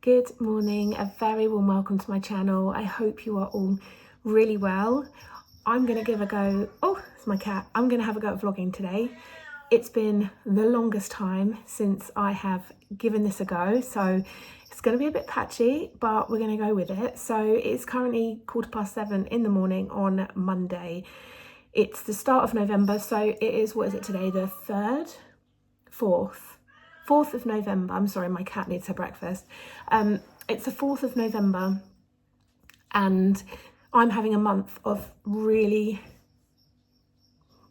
Good morning, a very warm welcome to my channel. I hope you are all really well. I'm gonna give a go, oh, it's my cat. I'm gonna have a go at vlogging today. It's been the longest time since I have given this a go, so it's gonna be a bit patchy, but we're gonna go with it. So it's currently 7:15 in the morning on Monday. It's the start of November, so it is, what is it today, the 3rd? 4th of November. I'm sorry, my cat needs her breakfast. It's the 4th of November and I'm having a month of really,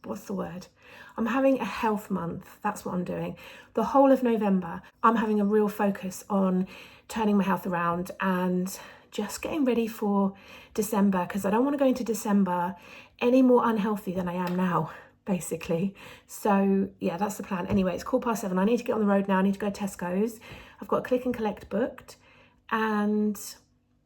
what's the word? I'm having a health month. That's what I'm doing. The whole of November, I'm having a real focus on turning my health around and just getting ready for December, because I don't want to go into December any more unhealthy than I am now, basically. So yeah, that's the plan. Anyway, it's 7:15. I need to get on the road now. I need to go to Tesco's. I've got a click and collect booked, and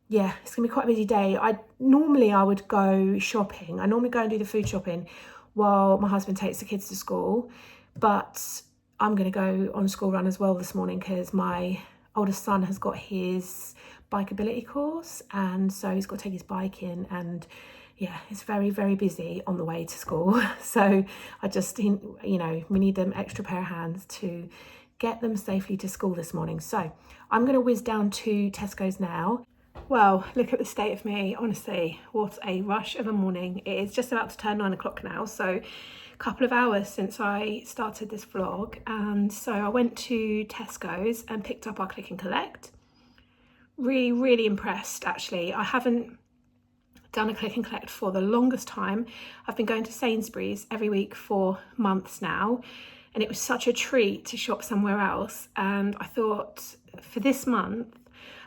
yeah, it's gonna be quite a busy day. Normally I would go shopping. I normally go and do the food shopping while my husband takes the kids to school, but I'm gonna go on a school run as well this morning because my oldest son has got his bike ability course, and so he's got to take his bike in, and yeah, it's very, very busy on the way to school. So I just, we need them extra pair of hands to get them safely to school this morning. So I'm going to whiz down to Tesco's now. Well, look at the state of me, honestly, what a rush of a morning. It is just about to turn 9 o'clock now, so a couple of hours since I started this vlog. And so I went to Tesco's and picked up our click and collect. Really, really impressed, actually. I haven't done a click and collect for the longest time. I've been going to Sainsbury's every week for months now, and it was such a treat to shop somewhere else. And I thought for this month,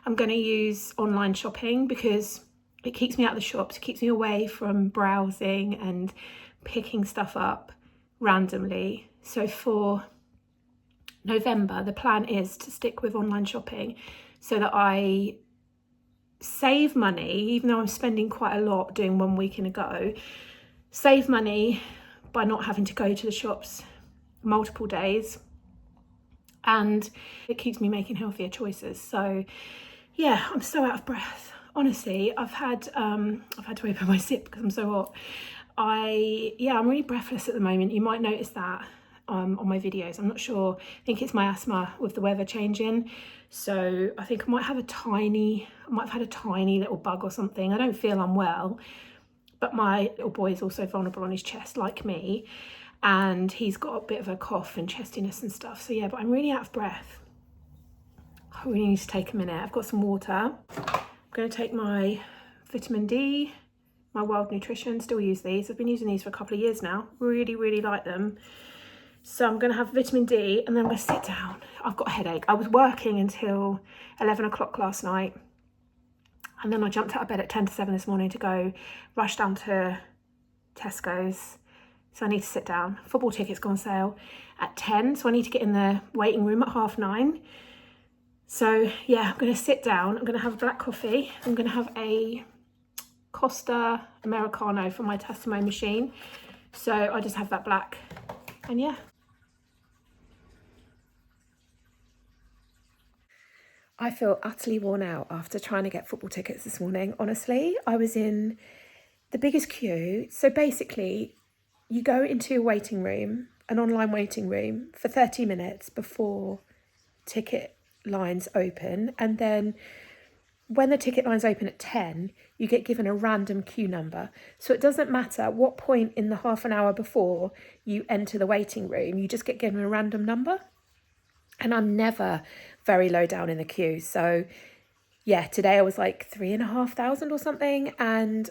I'm going to use online shopping because it keeps me out of the shops, it keeps me away from browsing and picking stuff up randomly. So for November, the plan is to stick with online shopping so that I save money, even though I'm spending quite a lot doing one week in a go, save money by not having to go to the shops multiple days, and it keeps me making healthier choices. So yeah, I'm so out of breath. Honestly, I've had to open my zip because I'm so hot. I'm really breathless at the moment. You might notice that on my videos. I'm not sure. I think it's my asthma with the weather changing. So I think I might have had a tiny little bug or something. I don't feel unwell, but my little boy is also vulnerable on his chest like me, and he's got a bit of a cough and chestiness and stuff. So yeah, but I'm really out of breath. I really need to take a minute. I've got some water. I'm going to take my vitamin D, my Wild Nutrition, still use these. I've been using these for a couple of years now. Really, really like them. So I'm going to have vitamin D and then I'm going to sit down. I've got a headache. I was working until 11 o'clock last night, and then I jumped out of bed at 10 to 7 this morning to go rush down to Tesco's. So I need to sit down. Football tickets go on sale at 10, so I need to get in the waiting room at 9:30. So yeah, I'm going to sit down. I'm going to have a black coffee. I'm going to have a Costa Americano from my Tassimo machine. So I just have that black, and yeah. I feel utterly worn out after trying to get football tickets this morning. Honestly, I was in the biggest queue. So basically, you go into a waiting room, an online waiting room, for 30 minutes before ticket lines open, and then when the ticket lines open at 10, you get given a random queue number. So it doesn't matter what point in the half an hour before you enter the waiting room, you just get given a random number. And I'm never very low down in the queue. So yeah, today I was like 3,500 or something, and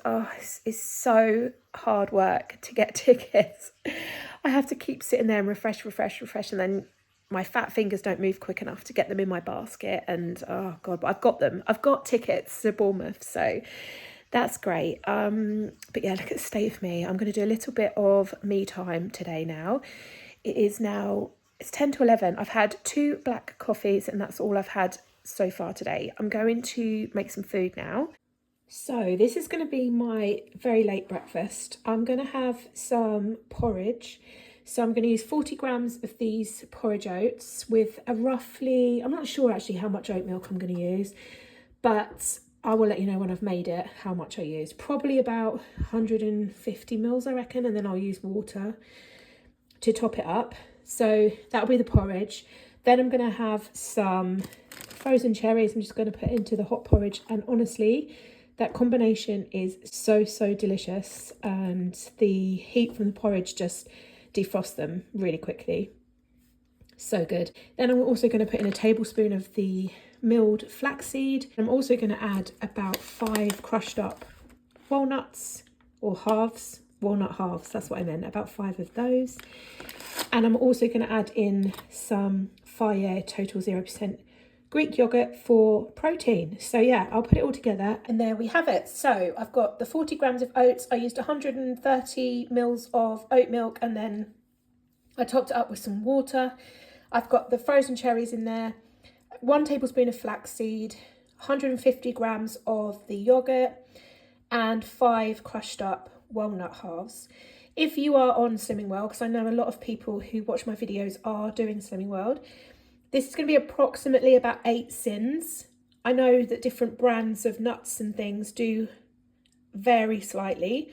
it's so hard work to get tickets. I have to keep sitting there and refresh, and then my fat fingers don't move quick enough to get them in my basket, and oh god, but I've got them. I've got tickets to Bournemouth, so that's great. But yeah, look at the state of me. I'm going to do a little bit of me time today now. It's 10 to 11. I've had 2 black coffees, and that's all I've had so far today. I'm going to make some food now. So this is going to be my very late breakfast. I'm going to have some porridge. So I'm going to use 40 grams of these porridge oats with a roughly, I'm not sure actually how much oat milk I'm going to use, but I will let you know when I've made it how much I use. Probably about 150 mils, I reckon, and then I'll use water to top it up. So that'll be the porridge. Then I'm going to have some frozen cherries. I'm just going to put into the hot porridge, and honestly, that combination is so delicious, and the heat from the porridge just defrosts them really quickly. So good. Then I'm also going to put in a tablespoon of the milled flaxseed. I'm also going to add about 5 crushed up walnuts, or halves, walnut halves, that's what I meant, about 5 of those. And I'm also going to add in some Fire Total 0% Greek yogurt for protein. So yeah, I'll put it all together, and there we have it. So I've got the 40 grams of oats. I used 130 mils of oat milk, and then I topped it up with some water. I've got the frozen cherries in there, 1 tablespoon of flaxseed, 150 grams of the yogurt, and 5 crushed up walnut halves. If you are on Slimming World, because I know a lot of people who watch my videos are doing Slimming World, this is going to be approximately about 8 sins. I know that different brands of nuts and things do vary slightly,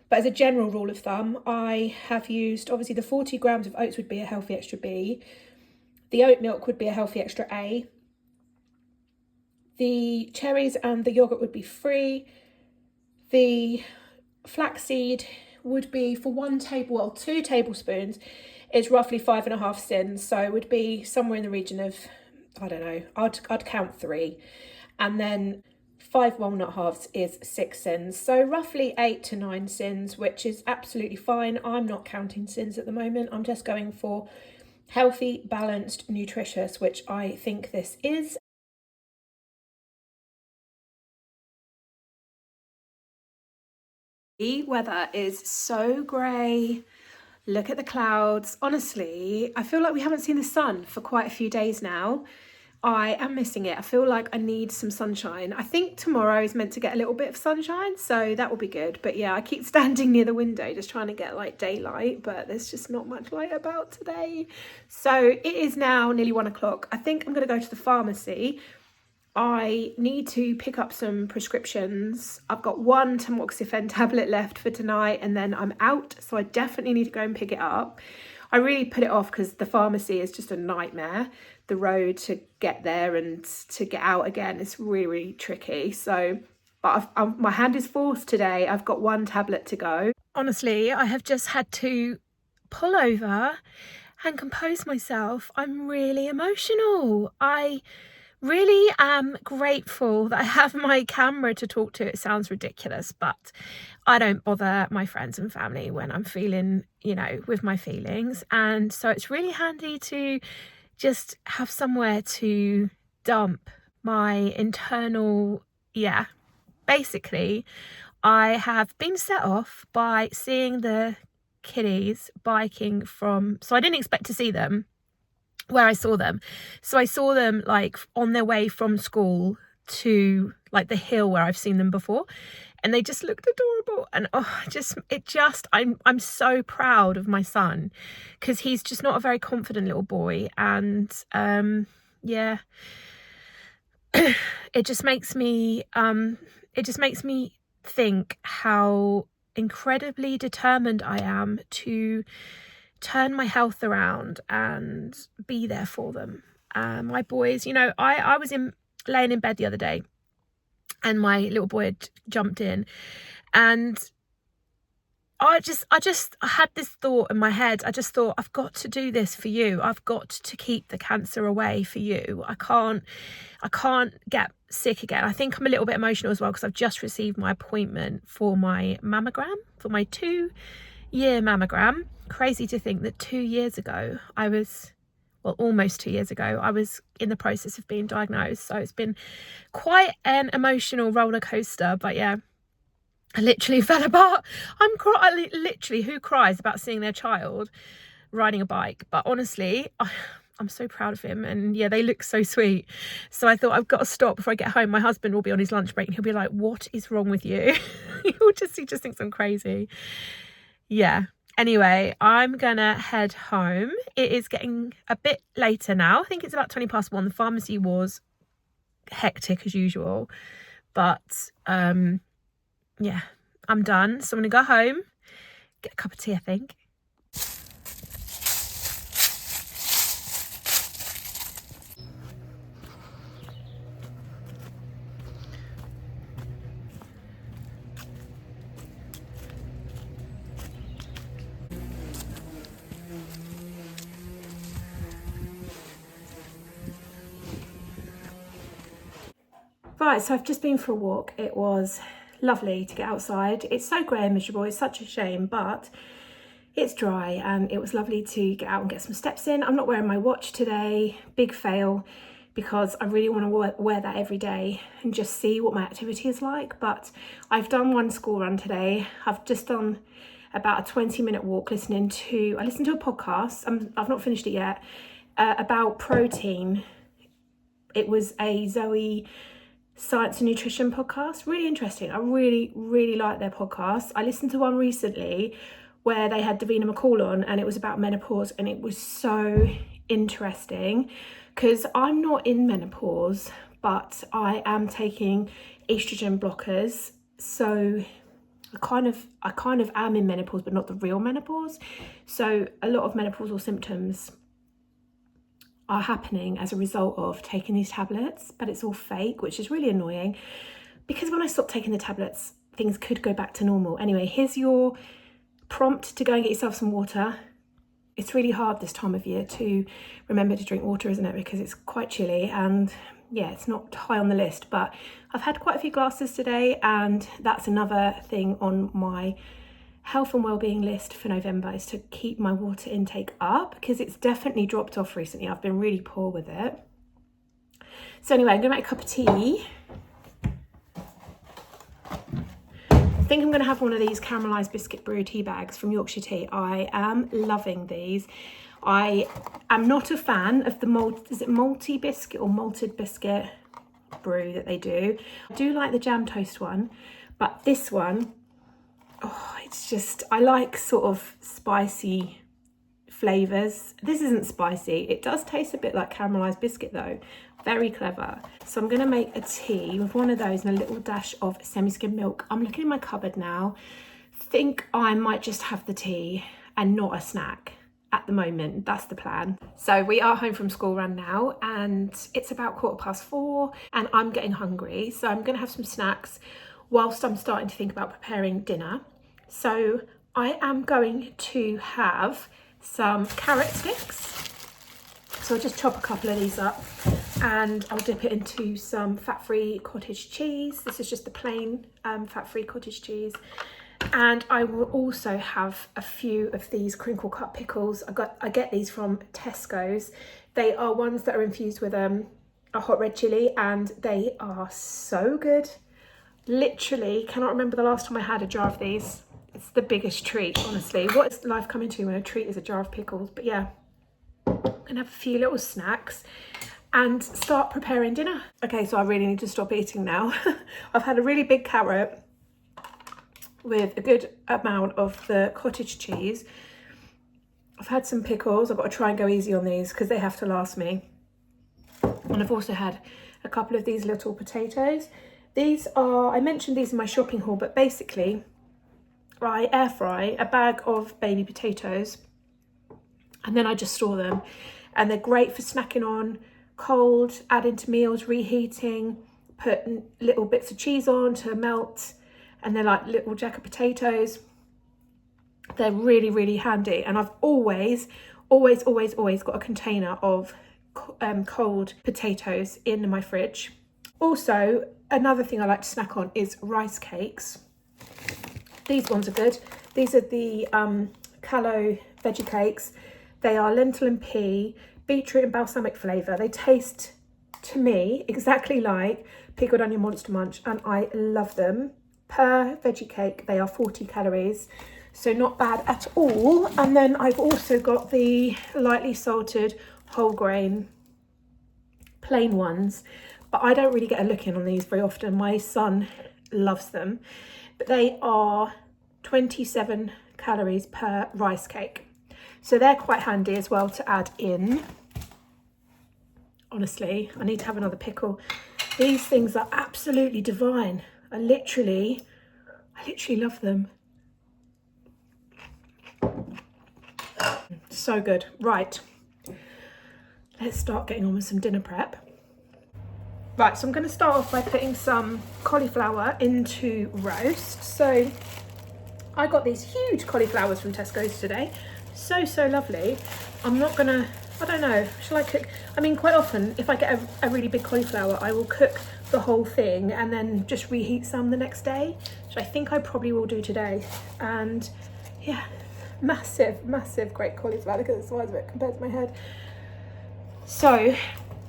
but as a general rule of thumb, I have used, obviously the 40 grams of oats would be a healthy extra B, the oat milk would be a healthy extra A, the cherries and the yogurt would be free, the flaxseed would be for 2 tablespoons, it's roughly 5.5 sins, so it would be somewhere in the region of, I don't know, I'd count 3, and then 5 walnut halves is 6 sins, so roughly 8 to 9 sins, which is absolutely fine. I'm not counting sins at the moment, I'm just going for healthy, balanced, nutritious, which I think this is. The weather is so grey. Look at the clouds. Honestly, I feel like we haven't seen the sun for quite a few days now. I am missing it. I feel like I need some sunshine. I think tomorrow is meant to get a little bit of sunshine, so that will be good. But yeah, I keep standing near the window just trying to get like daylight, but there's just not much light about today. So it is now nearly 1 o'clock. I think I'm going to go to the pharmacy. I need to pick up some prescriptions. I've got 1 tamoxifen tablet left for tonight, and then I'm out, so I definitely need to go and pick it up. I really put it off because the pharmacy is just a nightmare. The road to get there and to get out again is really tricky. So, but my hand is forced today. I've got 1 tablet to go. Honestly, I have just had to pull over and compose myself. I'm really emotional. I really am grateful that I have my camera to talk to. It sounds ridiculous, but I don't bother my friends and family when I'm feeling, with my feelings. And so it's really handy to just have somewhere to dump my internal, basically, I have been set off by seeing the kiddies biking so I didn't expect to see them where I saw them. So I saw them like on their way from school to like the hill where I've seen them before, and they just looked adorable. And I'm so proud of my son, because he's just not a very confident little boy, and it just makes me think how incredibly determined I am to turn my health around and be there for them. My boys, I was laying in bed the other day, and my little boy had jumped in, and I had this thought in my head. I just thought, I've got to do this for you. I've got to keep the cancer away for you. I can't get sick again. I think I'm a little bit emotional as well, because I've just received my appointment for my mammogram, for my 2-year mammogram. Crazy to think that 2 years ago almost 2 years ago, I was in the process of being diagnosed. So it's been quite an emotional roller coaster, but yeah, I literally fell apart. Literally, who cries about seeing their child riding a bike? But honestly, I'm so proud of him, and yeah, they look so sweet. So I thought, I've got to stop before I get home. My husband will be on his lunch break, and he'll be like, what is wrong with you? He just thinks I'm crazy. Yeah. Anyway, I'm gonna head home. It is getting a bit later now. I think it's about 1:20. The pharmacy was hectic as usual, but yeah, I'm done. So I'm gonna go home, get a cup of tea, I think. Right, so I've just been for a walk. It was lovely to get outside. It's so grey and miserable, it's such a shame, but it's dry and it was lovely to get out and get some steps in. I'm not wearing my watch today, big fail, because I really want to wear that every day and just see what my activity is like. But I've done one school run today. I've just done about a 20-minute walk I listened to a podcast, I've not finished it yet, about protein. It was a Zoe Science and Nutrition podcast, really interesting. I really like their podcast. I listened to one recently where they had Davina McCall on, and it was about menopause, and it was so interesting because I'm not in menopause, but I am taking estrogen blockers, so I kind of am in menopause, but not the real menopause. So a lot of menopausal symptoms are happening as a result of taking these tablets, but it's all fake, which is really annoying because when I stop taking the tablets, things could go back to normal. Anyway, here's your prompt to go and get yourself some water. It's really hard this time of year to remember to drink water, isn't it? Because it's quite chilly and yeah, it's not high on the list, but I've had quite a few glasses today, and that's another thing on my health and well-being list for November, is to keep my water intake up because it's definitely dropped off recently. I've been really poor with it. So anyway, I'm gonna make a cup of tea. I think I'm gonna have one of these caramelized biscuit brew tea bags from Yorkshire Tea. I am loving these. I am not a fan of the malty biscuit or malted biscuit brew that they do. I do like the jam toast one, but this one, oh, it's just, I like sort of spicy flavours. This isn't spicy. It does taste a bit like caramelised biscuit though. Very clever. So I'm going to make a tea with one of those and a little dash of semi-skim milk. I'm looking in my cupboard now. Think I might just have the tea and not a snack at the moment. That's the plan. So we are home from school run now, and it's about 4:15 and I'm getting hungry. So I'm going to have some snacks whilst I'm starting to think about preparing dinner. So I am going to have some carrot sticks. So I'll just chop a couple of these up and I'll dip it into some fat-free cottage cheese. This is just the plain fat-free cottage cheese. And I will also have a few of these crinkle cut pickles. I get these from Tesco's. They are ones that are infused with a hot red chilli, and they are so good. Literally cannot remember the last time I had a jar of these. It's the biggest treat, honestly. What is life coming to when a treat is a jar of pickles? But yeah, I'm gonna have a few little snacks and start preparing dinner. Okay, so I really need to stop eating now. I've had a really big carrot with a good amount of the cottage cheese. I've had some pickles. I've got to try and go easy on these because they have to last me. And I've also had a couple of these little potatoes. These are, I mentioned these in my shopping haul, but basically I air fry a bag of baby potatoes and then I just store them, and they're great for snacking on, cold, add into meals, reheating, put little bits of cheese on to melt, and they're like little jacket potatoes. They're really handy, and I've always got a container of cold potatoes in my fridge. Also, another thing I like to snack on is rice cakes. These ones are good. These are the Callo veggie cakes. They are lentil and pea, beetroot and balsamic flavour. They taste, to me, exactly like pickled onion Monster Munch, and I love them. Per veggie cake, they are 40 calories, so not bad at all. And then I've also got the lightly salted whole grain plain ones, but I don't really get a look in on these very often. My son loves them, but they are 27 calories per rice cake. So they're quite handy as well to add in. Honestly, I need to have another pickle. These things are absolutely divine. I literally love them. So good. Right, let's start getting on with some dinner prep. Right, so I'm going to start off by putting some cauliflower into roast. So I got these huge cauliflowers from Tesco's today. So lovely. I'm not going to, I don't know, shall I cook? I mean, quite often, if I get a really big cauliflower, I will cook the whole thing and then just reheat some the next day, which I think I probably will do today. And yeah, massive great cauliflower. Look at the size of it compared to my head. So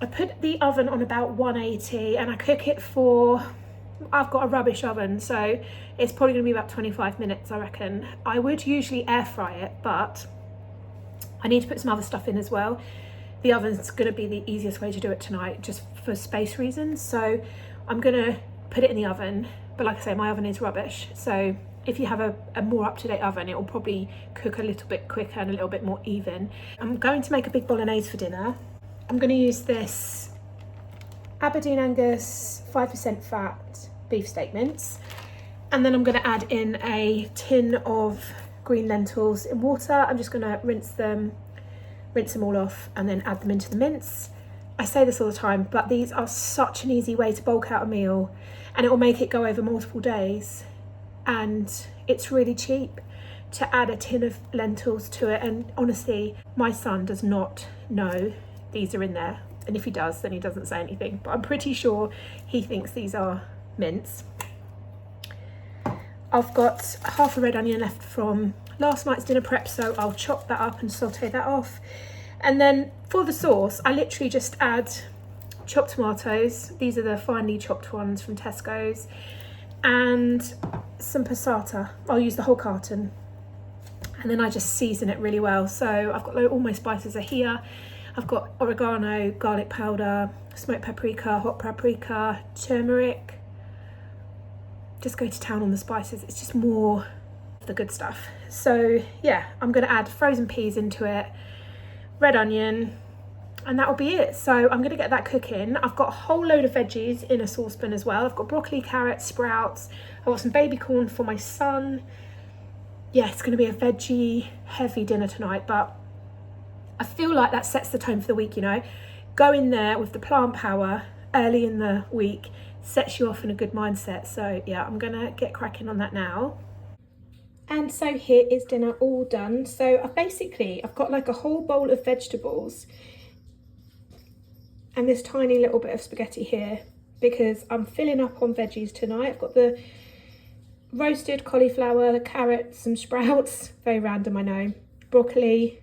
I put the oven on about 180 and I cook it for, I've got a rubbish oven, so it's probably going to be about 25 minutes, I reckon. I would usually air fry it, but I need to put some other stuff in as well. The oven's going to be the easiest way to do it tonight, just for space reasons. So I'm going to put it in the oven, but like I say, my oven is rubbish. So if you have a more up-to-date oven, it will probably cook a little bit quicker and a little bit more even. I'm going to make a big bolognese for dinner. I'm going to use this Aberdeen Angus 5% fat beef steak mince, and then I'm going to add in a tin of green lentils in water. I'm just going to rinse them all off and then add them into the mince. I say this all the time, but these are such an easy way to bulk out a meal, and it will make it go over multiple days, and it's really cheap to add a tin of lentils to it. And honestly, my son does not know these are in there, and if he does, then he doesn't say anything, but I'm pretty sure he thinks these are mince. I've got half a red onion left from last night's dinner prep, so I'll chop that up and saute that off. And then for the sauce, I literally just add chopped tomatoes. These are the finely chopped ones from Tesco's, and some passata. I'll use the whole carton, and then I just season it really well. So I've got all my spices are here. I've got oregano, garlic powder, smoked paprika, hot paprika, turmeric. Just go to town on the spices. It's just more of the good stuff. So yeah, I'm going to add frozen peas into it, red onion, and that will be it. So I'm going to get that cooking. I've got a whole load of veggies in a saucepan as well. I've got broccoli, carrots, sprouts. I've got some baby corn for my son. Yeah, it's going to be a veggie heavy dinner tonight, but I feel like that sets the tone for the week, you know. Go in there with the plant power early in the week, sets you off in a good mindset. So yeah, I'm gonna get cracking on that now. And so here is dinner all done. So I've got like a whole bowl of vegetables and this tiny little bit of spaghetti here because I'm filling up on veggies tonight. I've got the roasted cauliflower, the carrots, some sprouts, very random I know, broccoli,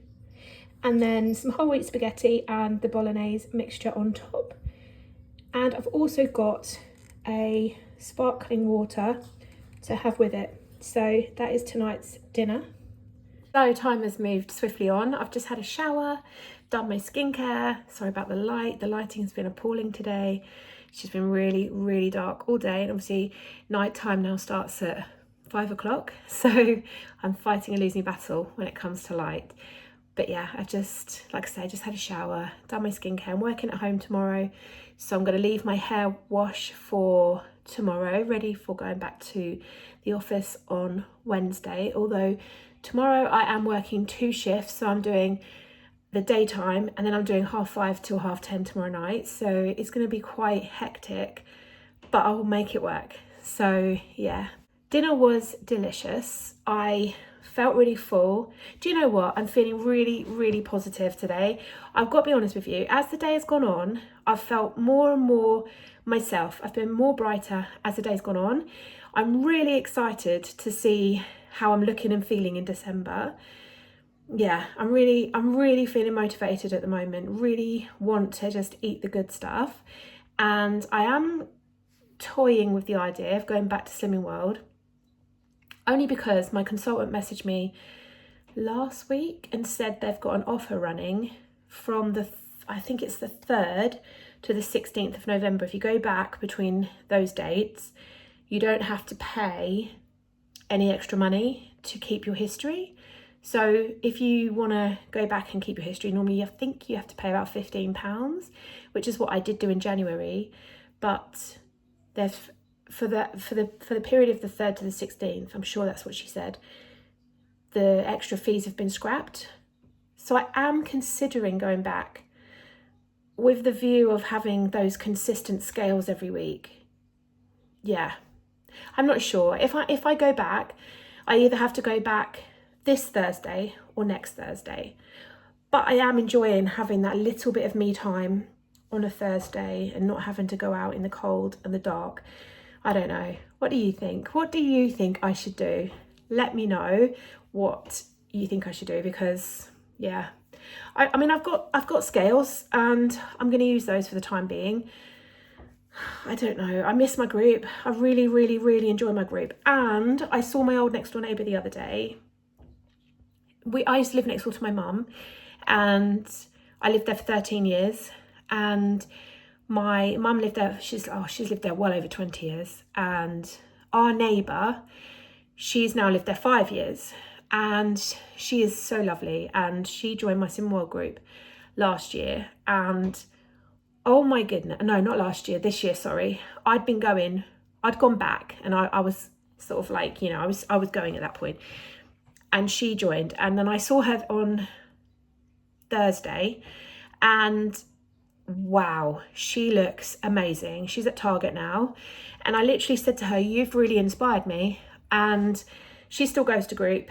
and then some whole wheat spaghetti and the bolognese mixture on top. And I've also got a sparkling water to have with it. So that is tonight's dinner. So time has moved swiftly on. I've just had a shower, done my skincare. Sorry about the light. The lighting has been appalling today. It's just been really dark all day. And obviously night time now starts at 5 o'clock. So I'm fighting a losing battle when it comes to light. But yeah, I just, like I say, just had a shower, done my skincare. I'm working at home tomorrow, so I'm going to leave my hair wash for tomorrow, ready for going back to the office on Wednesday. Although tomorrow I am working 2 shifts, so I'm doing the daytime and then I'm doing 5:30 till 10:30 tomorrow night. So it's going to be quite hectic, but I will make it work. So yeah, dinner was delicious. I felt really full. Do you know what? I'm feeling really positive today. I've got to be honest with you. As the day has gone on, I've felt more and more myself. I've been more brighter as the day's gone on. I'm really excited to see how I'm looking and feeling in December. Yeah, I'm really feeling motivated at the moment. Really want to just eat the good stuff. And I am toying with the idea of going back to Slimming World, only because my consultant messaged me last week and said they've got an offer running from I think it's the 3rd to the 16th of November. If you go back between those dates, you don't have to pay any extra money to keep your history. So if you want to go back and keep your history, normally I think you have to pay about £15, which is what I did do in January. But there's for the period of the 3rd to the 16th, I'm sure that's what she said, the extra fees have been scrapped. So I am considering going back with the view of having those consistent scales every week. Yeah, I'm not sure. If I go back, I either have to go back this Thursday or next Thursday. But I am enjoying having that little bit of me time on a Thursday and not having to go out in the cold and the dark. I don't know. What do you think? What do you think I should do? Let me know what you think I should do, because yeah, I mean, I've got scales and I'm going to use those for the time being. I don't know. I miss my group. I really, really, really enjoy my group. And I saw my old next door neighbour the other day. I used to live next door to my mum, and I lived there for 13 years. And my mum lived there. She's lived there well over 20 years. And our neighbour, she's now lived there 5 years. And she is so lovely. And she joined my Simwell group last year. And oh my goodness, no, not last year, this year, sorry. I'd gone back, and I was sort of like, you know, I was going at that point. And she joined, and then I saw her on Thursday, and wow, she looks amazing. She's at Target now. And I literally said to her, you've really inspired me. And she still goes to group.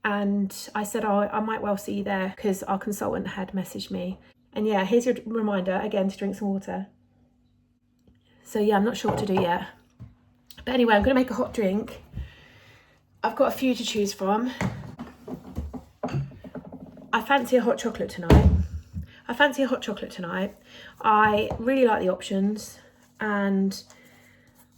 And I said, oh, I might well see you there, because our consultant had messaged me. And yeah, here's your reminder again to drink some water. So yeah, I'm not sure what to do yet. But anyway, I'm going to make a hot drink. I've got a few to choose from. I fancy a hot chocolate tonight. I really like the options, and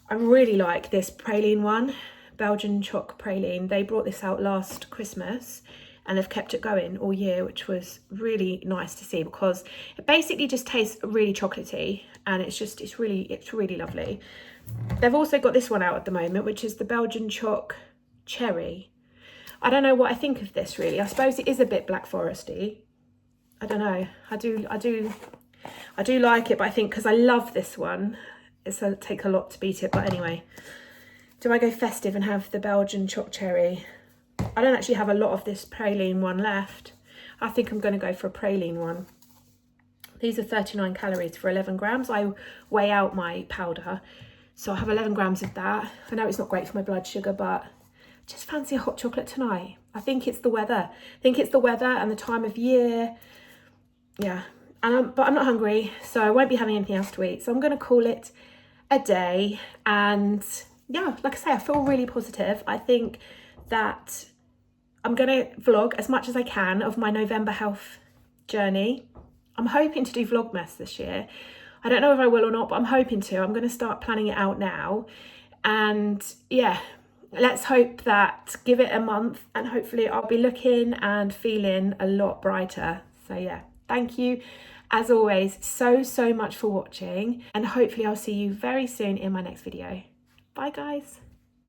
I really like this praline one, Belgian choc praline. They brought this out last Christmas, and they've kept it going all year, which was really nice to see, because it basically just tastes really chocolatey, and it's really lovely. They've also got this one out at the moment, which is the Belgian choc cherry. I don't know what I think of this, really. I suppose it is a bit Black Foresty. I don't know. I do like it, but I think because I love this one, it's going to take a lot to beat it. But anyway, do I go festive and have the Belgian choc cherry? I don't actually have a lot of this praline one left. I think I'm going to go for a praline one. These are 39 calories for 11 grams. I weigh out my powder, so I have 11 grams of that. I know it's not great for my blood sugar, but just fancy a hot chocolate tonight. I think it's the weather. And the time of year. Yeah, but I'm not hungry, so I won't be having anything else to eat. So I'm going to call it a day. And yeah, like I say, I feel really positive. I think that I'm going to vlog as much as I can of my November health journey. I'm hoping to do Vlogmas this year. I don't know if I will or not, but I'm hoping to. I'm going to start planning it out now. And yeah, let's hope that, give it a month, and hopefully I'll be looking and feeling a lot brighter. So yeah, thank you as always so much for watching, and hopefully I'll see you very soon in my next video. Bye guys.